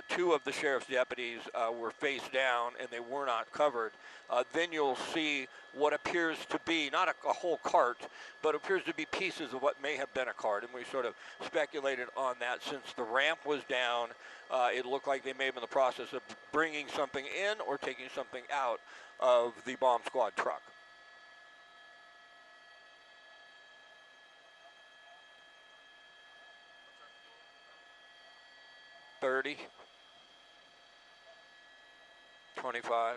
two of the sheriff's deputies were face down and they were not covered. Then you'll see what appears to be not a whole cart, but appears to be pieces of what may have been a cart. And we sort of speculated on that. Since the ramp was down, it looked like they may have been in the process of bringing something in or taking something out of the bomb squad truck. $30, $25.